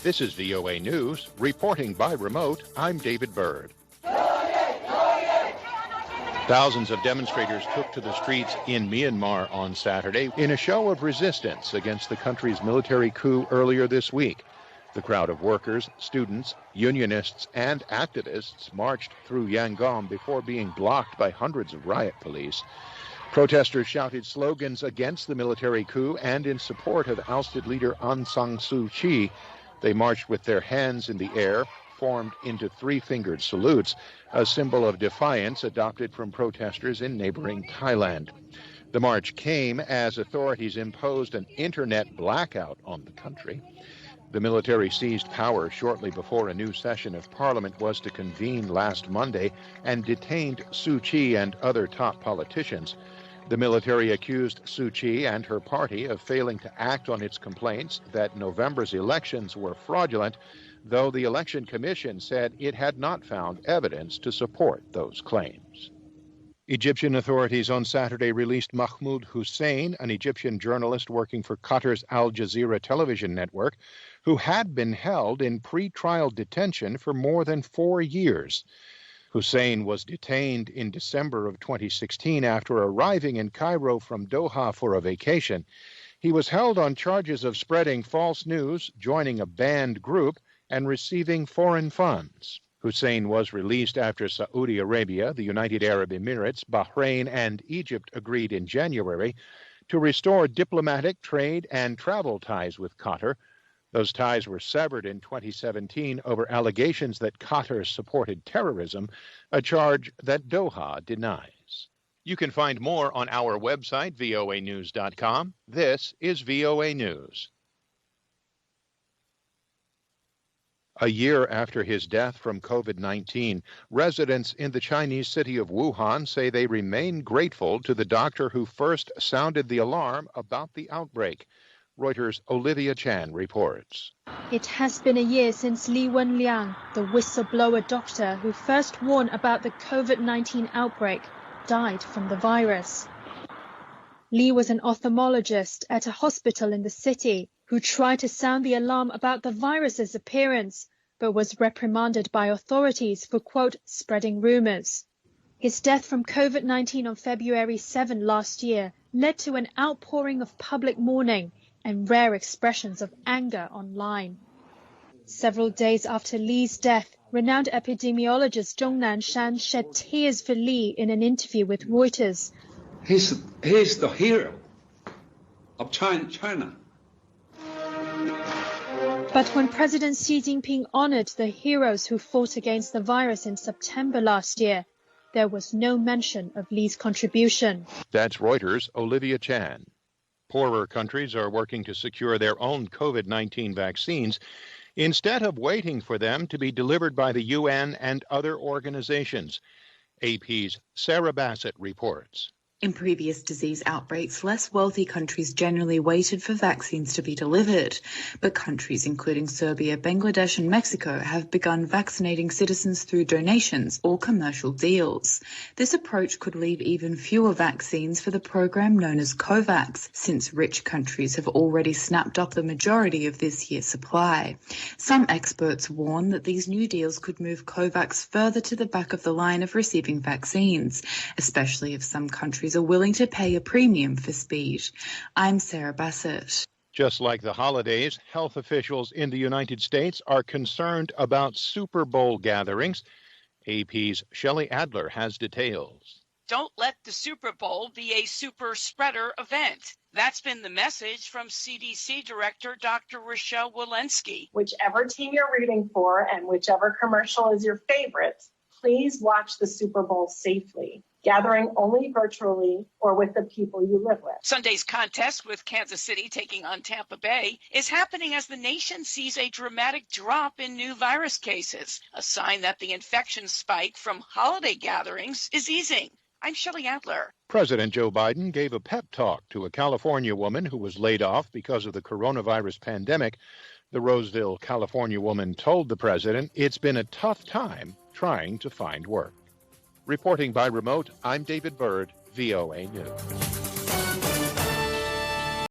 This is VOA News. Reporting by remote, I'm David Byrd. Thousands of demonstrators took to the streets in Myanmar on Saturday in a show of resistance against the country's military coup earlier this week. The crowd of workers, students, unionists, and activists marched through Yangon before being blocked by hundreds of riot police. Protesters shouted slogans against the military coup and in support of ousted leader Aung San Suu Kyi. They marched with their hands in the air, formed into three-fingered salutes, a symbol of defiance adopted from protesters in neighboring Thailand. The march came as authorities imposed an internet blackout on the country. The military seized power shortly before a new session of parliament was to convene last Monday and detained Suu Kyi and other top politicians. The military accused Suu Kyi and her party of failing to act on its complaints that November's elections were fraudulent, though the Election Commission said it had not found evidence to support those claims. Egyptian authorities on Saturday released Mahmoud Hussein, an Egyptian journalist working for Qatar's Al Jazeera television network, who had been held in pre-trial detention for more than 4 years. Hussein was detained in December of 2016 after arriving in Cairo from Doha for a vacation. He was held on charges of spreading false news, joining a banned group, and receiving foreign funds. Hussein was released after Saudi Arabia, the United Arab Emirates, Bahrain, and Egypt agreed in January to restore diplomatic, trade, and travel ties with Qatar. Those ties were severed in 2017 over allegations that Qatar supported terrorism, a charge that Doha denies. You can find more on our website, voanews.com. This is VOA News. A year after his death from COVID-19, residents in the Chinese city of Wuhan say they remain grateful to the doctor who first sounded the alarm about the outbreak. Reuters Olivia Chang reports. It has been a year since Li Wenliang, the whistleblower doctor who first warned about the COVID-19 outbreak, died from the virus. Li was an ophthalmologist at a hospital in the city who tried to sound the alarm about the virus's appearance, but was reprimanded by authorities for, quote, spreading rumors. His death from COVID-19 on February 7 last year led to an outpouring of public mourning and rare expressions of anger online. Several days after Li's death, renowned epidemiologist Zhong Nanshan shed tears for Li in an interview with Reuters. He's the hero of China. But when President Xi Jinping honored the heroes who fought against the virus in September last year, there was no mention of Li's contribution. That's Reuters' Olivia Chang. Poorer countries are working to secure their own COVID-19 vaccines instead of waiting for them to be delivered by the UN and other organizations. AP's Sarah Bassett reports. In previous disease outbreaks, less wealthy countries generally waited for vaccines to be delivered, but countries including Serbia, Bangladesh and Mexico have begun vaccinating citizens through donations or commercial deals. This approach could leave even fewer vaccines for the program known as COVAX, since rich countries have already snapped up the majority of this year's supply. Some experts warn that these new deals could move COVAX further to the back of the line of receiving vaccines, especially if some countries are willing to pay a premium for speed. I'm Sarah Bassett. Just like the holidays, health officials in the United States are concerned about Super Bowl gatherings. AP's Shelley Adler has details. Don't let the Super Bowl be a super spreader event. That's been the message from CDC Director Dr. Rochelle Walensky. Whichever team you're rooting for and whichever commercial is your favorite, please watch the Super Bowl safely, gathering only virtually or with the people you live with. Sunday's contest with Kansas City taking on Tampa Bay is happening as the nation sees a dramatic drop in new virus cases, a sign that the infection spike from holiday gatherings is easing. I'm Shelley Adler. President Joe Biden gave a pep talk to a California woman who was laid off because of the coronavirus pandemic. The Roseville, California woman told the president it's been a tough time trying to find work. Reporting by remote, I'm David Byrd, VOA News.